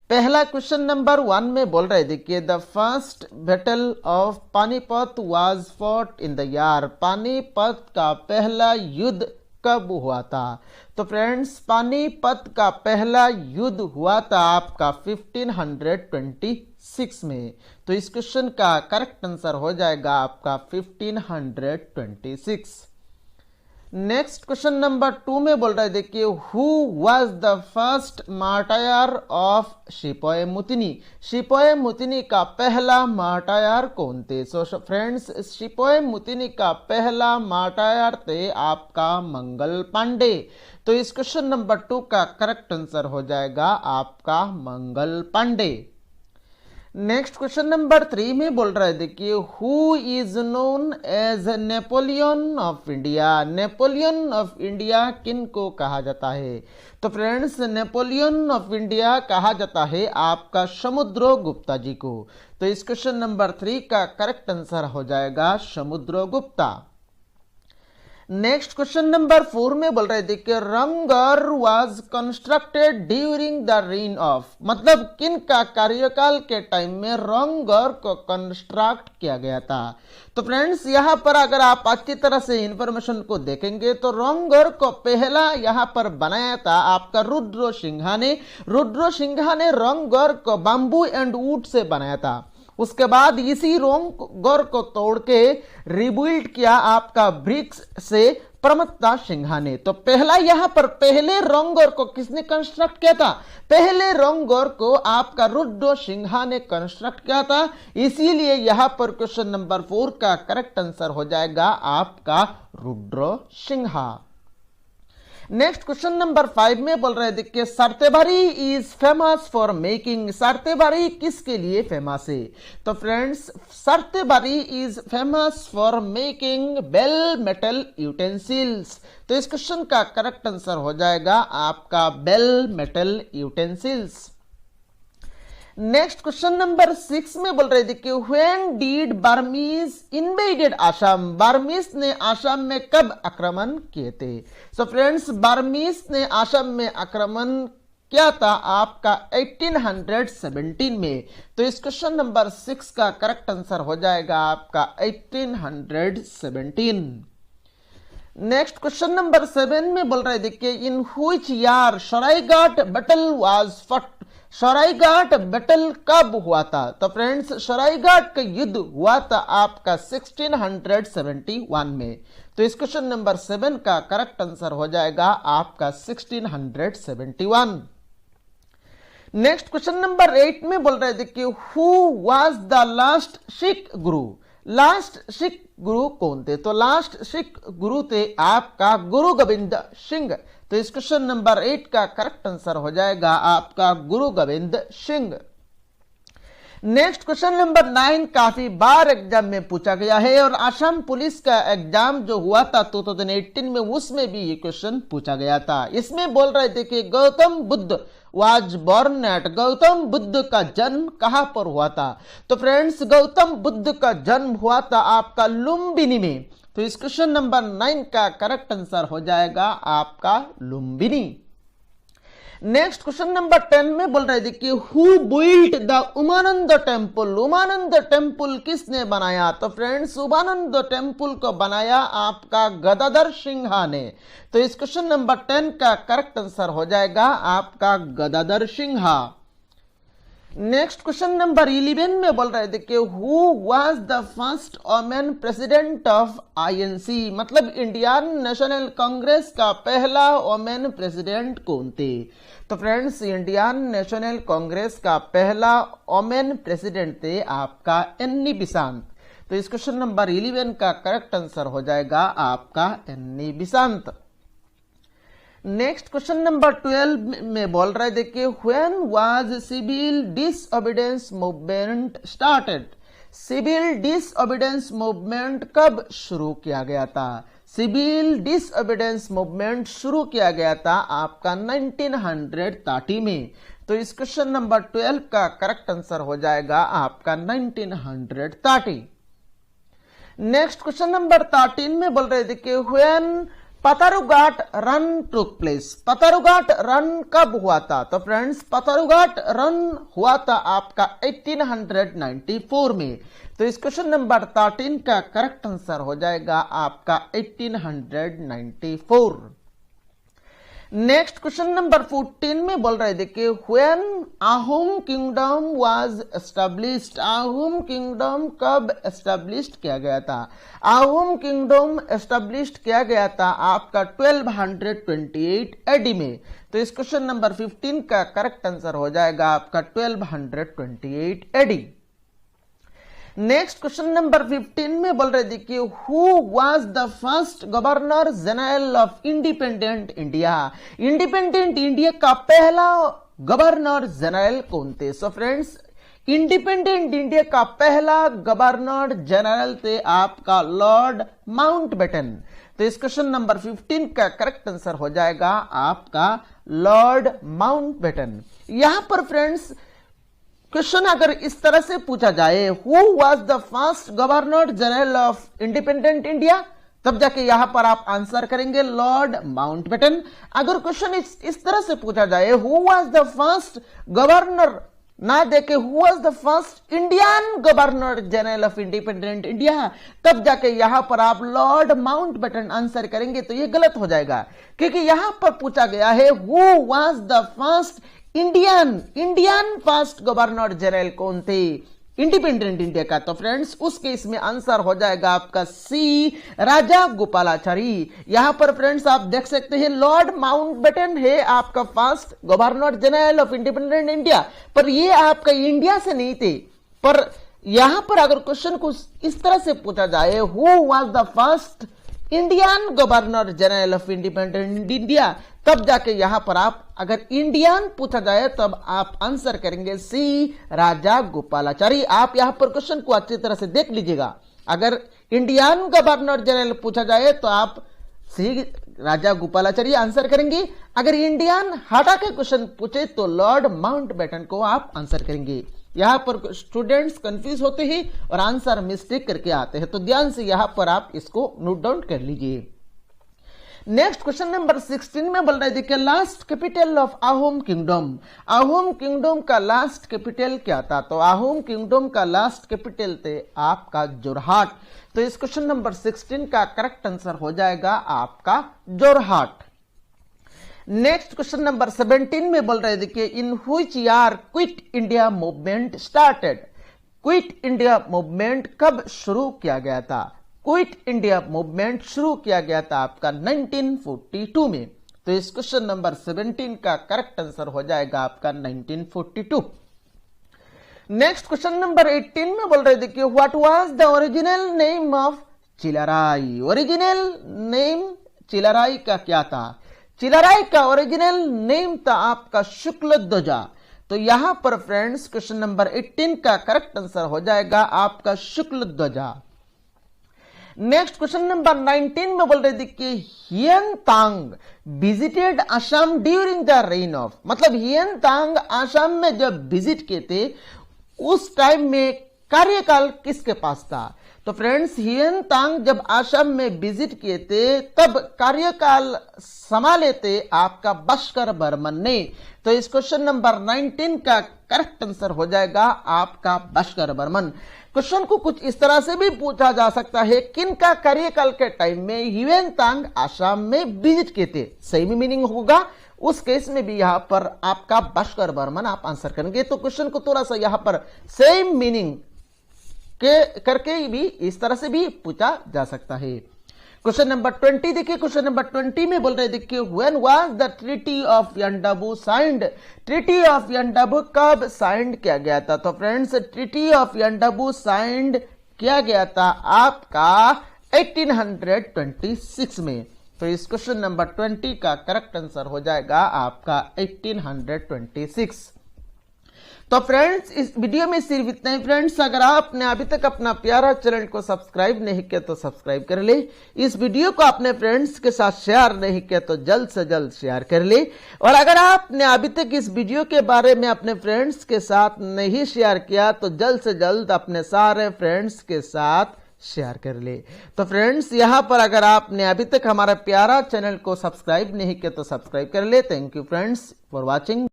पहला question number 1 में बोल रहे देखिए the first battle of Panipat was fought in the year. Panipat का पहला युद्ध कब हुआ था? तो फ्रेंड्स पानीपत का पहला युद्ध हुआ था आपका 1526 में। तो इस क्वेश्चन का करेक्ट आंसर हो जाएगा आपका 1526। नेक्स्ट क्वेश्चन नंबर 2 में बोल रहा है देखिए who was the first martyr of sepoy mutiny. Sepoy mutiny का पहला मार्टायर कौन थे? सो फ्रेंड्स शिपोय मुतिनी का पहला मार्टायर थे आपका मंगल पांडे। तो इस क्वेश्चन नंबर 2 का करेक्ट आंसर हो जाएगा आपका Mangal Pandey. Next question number 3 में बोल रहा है देखिए who is known as Napoleon of India. Napoleon of India किन को कहा जाता है? तो फ्रेंड्स नेपोलियन ऑफ इंडिया कहा जाता है आपका समुद्रगुप्ता जी को। तो इस क्वेश्चन नंबर 3 का करेक्ट आंसर हो जाएगा समुद्रगुप्ता। नेक्स्ट क्वेश्चन नंबर 4 में बोल रहे देखिए Rangghar was constructed during the reign of. मतलब किन का कार्यकाल के टाइम में रंगघर को कंस्ट्रक्ट किया गया था? तो फ्रेंड्स यहां पर अगर आप अच्छी तरह से इंफॉर्मेशन को देखेंगे तो रंगघर को पहला यहां पर बनाया था आपका रुद्र सिंघा ने। रुद्र सिंघा ने रंगघर को बांबू एंड वुड से बनाया था। उसके बाद इसी रंगघर को तोड़ के रिबिल्ड किया आपका ब्रिक्स से प्रमत्ता सिंघा ने। तो पहला यहां पर पहले रंगघर को किसने कंस्ट्रक्ट किया था? पहले रंगघर को आपका रुद्र सिंघा ने कंस्ट्रक्ट किया था। इसीलिए यहां पर क्वेश्चन नंबर 4 का करेक्ट आंसर हो जाएगा आपका Rudra Singha. Next question number 5 में बोल रहे देखिए Sarthebari is famous for making. Sarthebari किसके लिए फेमस है? तो friends Sarthebari is famous for making bell metal utensils. तो इस क्वेश्चन का करेक्ट आंसर हो जाएगा आपका bell metal utensils. Next question number 6 में बोल रहे देखिए when did Burmese invaded Assam. Burmese ने आसाम में कब आक्रमण किए थे? सो फ्रेंड्स बर्मीज ने आसाम में आक्रमण किया था आपका 1817 में। तो इस क्वेश्चन नंबर 6 का करेक्ट आंसर हो जाएगा आपका 1817। नेक्स्ट क्वेश्चन नंबर 7 में बोल रहे देखिए in which year Saraighat battle was fought. Saraighat battle कब हुआ था? तो फ्रेंड्स सरायघाट का युद्ध हुआ था आपका 1671 में। तो इस क्वेश्चन नंबर 7 का करेक्ट आंसर हो जाएगा आपका 1671। नेक्स्ट क्वेश्चन नंबर 8 में बोल रहे देखिए who was the last Sikh Guru. Last Sikh गुरु कौन थे? तो लास्ट सिख गुरु थे आपका गुरु गोविंद सिंह। तो इस क्वेश्चन नंबर 8 का करेक्ट आंसर हो जाएगा आपका गुरु Govind Singh. Next question number 9 काफी बार एग्जाम में पूछा गया है और आसाम पुलिस का एग्जाम जो हुआ था 2018 में उसमें भी ये क्वेश्चन पूछा गया था। इसमें बोल रहे थे कि Gautam Buddha was born at. Gautam Buddha का जन्म कहां पर हुआ था? तो फ्रेंड्स गौतम बुद्ध का जन्म हुआ था आपका लुम्बिनी में। तो इस क्वेश्चन नंबर 9 का करेक्ट आंसर हो जाएगा आपका लुम्बिनी। नेक्स्ट क्वेश्चन नंबर 10 में बोल रहे देखिए who built the Umanand temple. Umanand temple किसने बनाया? तो फ्रेंड्स उमानंद टेम्पल को बनाया आपका गदाधर सिंघा ने। तो इस क्वेश्चन नंबर 10 का करेक्ट आंसर हो जाएगा आपका Gadadhar Singha. Next question number 11 में बोल रहे देखिए who was the first women president of INC. मतलब इंडियन नेशनल कांग्रेस का पहला वुमेन प्रेसिडेंट कौन थे? तो फ्रेंड्स इंडियन नेशनल कांग्रेस का पहला वुमेन प्रेसिडेंट थे आपका एन्नी बेसेंट। तो इस क्वेश्चन नंबर 11 का करेक्ट आंसर हो जाएगा आपका Annie Besant. Next question number 12 में बोल रहे देखिए when was civil disobedience movement started. Civil disobedience movement कब शुरू किया गया था? सिविल डिसओबीडियंस मूवमेंट शुरू किया गया था आपका 1930 में। तो इस क्वेश्चन नंबर 12 का करेक्ट आंसर हो जाएगा आपका 1930। नेक्स्ट क्वेश्चन नंबर 13 में बोल रहे देखिए when Patharughat Ran took place. Patharughat Ran कब हुआ था? तो फ्रेंड्स पथरुघाट रन हुआ था आपका 1894 में। तो इस क्वेश्चन नंबर 13 का करेक्ट आंसर हो जाएगा आपका 1894। नेक्स्ट क्वेश्चन नंबर 14 में बोल रहे देखिए, when Ahom kingdom was established. Ahom kingdom कब एस्टैब्लिश्ड किया गया था? अहोम किंगडम एस्टैब्लिश्ड किया गया था आपका 1228 एडी में। तो इस क्वेश्चन नंबर 15 का करेक्ट आंसर हो जाएगा आपका 1228 एडी। नेक्स्ट क्वेश्चन नंबर 15 में बोल रहे देखिए, who was the first governor general of independent India. Independent India का पहला गवर्नर जनरल कौन थे? सो फ्रेंड्स इंडिपेंडेंट इंडिया का पहला गवर्नर जनरल थे आपका लॉर्ड माउंटबेटन। तो इस क्वेश्चन नंबर 15 का करेक्ट आंसर हो जाएगा आपका लॉर्ड माउंटबेटन। यहां पर फ्रेंड्स क्वेश्चन अगर इस तरह से पूछा जाए, who was the first governor general of independent India, तब जाके यहां पर आप आंसर करेंगे लॉर्ड माउंटबेटन। अगर क्वेश्चन इस तरह से पूछा जाए, who was the first governor, ना देखे who was the first Indian governor general of independent India, तब जाके यहां पर आप लॉर्ड माउंटबेटन आंसर करेंगे, तो यह गलत हो जाएगा, क्योंकि यहां पर पूछा गया है who was the first Indian first governor general कौन थे इंडिपेंडेंट इंडिया का। तो फ्रेंड्स उस केस में आंसर हो जाएगा आपका सी, राजा गोपालाचारी। यहां पर फ्रेंड्स आप देख सकते हैं लॉर्ड माउंटबेटन है आपका first governor general of independent India, पर ये आपका इंडिया से नहीं थे। पर यहां पर अगर क्वेश्चन को इस तरह से पूछा जाए, who was the first Indian governor general of independent India, तब जाके यहां पर आप अगर इंडियन पूछा जाए तब आप आंसर करेंगे सी, राजा गोपालाचारी। आप यहां पर क्वेश्चन को अच्छी तरह से देख लीजिएगा, अगर इंडियन गवर्नर जनरल पूछा जाए तो आप सी, राजा गोपालाचारी आंसर करेंगे। अगर इंडियन हटा के क्वेश्चन पूछे तो लॉर्ड माउंटबेटन को आप आंसर करेंगे। यहां पर स्टूडेंट्स कंफ्यूज होते हैं और आंसर मिस्टेक करके आते हैं, तो ध्यान से यहां पर आप इसको नोट डाउन कर लीजिए। नेक्स्ट क्वेश्चन नंबर 16 में बोल रहे देखिए, last capital of Ahom kingdom. Ahom kingdom का लास्ट कैपिटल क्या था? तो अहोम किंगडम का लास्ट कैपिटल थे आपका जोरहाट। तो इस क्वेश्चन नंबर 16 का करेक्ट आंसर हो जाएगा आपका जोरहाट। नेक्स्ट क्वेश्चन नंबर 17 में बोल रहे देखिए, in which year quit India movement started. Quit India movement कब शुरू किया गया था? क्विट इंडिया मूवमेंट शुरू किया गया था आपका 1942 में। तो इस क्वेश्चन नंबर 17 का करेक्ट आंसर हो जाएगा आपका 1942। नेक्स्ट क्वेश्चन नंबर 18 में बोल रहे देखिए, what was the original name of Chilarai. Original name Chilarai का क्या था? चिलराई का ओरिजिनल नेम था आपका शुक्ल ध्वजा। तो यहां पर फ्रेंड्स क्वेश्चन नंबर 18 का करेक्ट आंसर हो जाएगा आपका शुक्ल ध्वजा। नेक्स्ट क्वेश्चन नंबर 19 में बोल रहे देखिए, Hiuen Tsang visited Assam during the reign of. मतलब हियन तांग असम में जब विजिट किए थे उस टाइम में कार्यकाल किसके पास था? तो फ्रेंड्स हियन तांग जब असम में विजिट किए थे तब कार्यकाल संभाले थे आपका भास्कर बर्मन ने। तो इस क्वेश्चन नंबर 19 का करेक्ट आंसर हो जाएगा आपका भास्कर बर्मन। क्वेश्चन को कुछ इस तरह से भी पूछा जा सकता है, किन का कार्यकाल के टाइम में हियन तांग असम में विजिट किए थे, सही में मीनिंग होगा। उस केस में भी यहां पर आपका भास्कर बर्मन आप आंसर करेंगे। तो क्वेश्चन को थोड़ा सा यहां पर सेम मीनिंग के करके भी इस तरह से भी पूछा जा सकता है। क्वेश्चन नंबर 20 देखिए, क्वेश्चन नंबर 20 में बोल रहे देखिए, when was the treaty of Yandabo signed. Treaty of Yandabo कब साइंड किया गया था? तो friends treaty of Yandabo signed किया गया था आपका 1826 में। तो इस क्वेश्चन नंबर 20 का करेक्ट आंसर हो जाएगा आपका 1826। तो फ्रेंड्स इस वीडियो में सिर्फ इतना ही। फ्रेंड्स अगर आपने अभी तक अपना प्यारा चैनल को सब्सक्राइब नहीं किया तो सब्सक्राइब कर ले। इस वीडियो को अपने फ्रेंड्स के साथ शेयर नहीं किया तो जल्द से जल्द शेयर कर ले। और अगर आपने अभी तक इस वीडियो के बारे में अपने फ्रेंड्स के साथ नहीं शेयर किया तो जल्द से जल्द अपने सारे फ्रेंड्स के साथ शेयर कर ले। तो फ्रेंड्स, यहाँ पर अगर आपने अभी तक हमारा प्यारा चैनल को सब्सक्राइब नहीं किया तो सब्सक्राइब कर ले। Thank you friends for watching.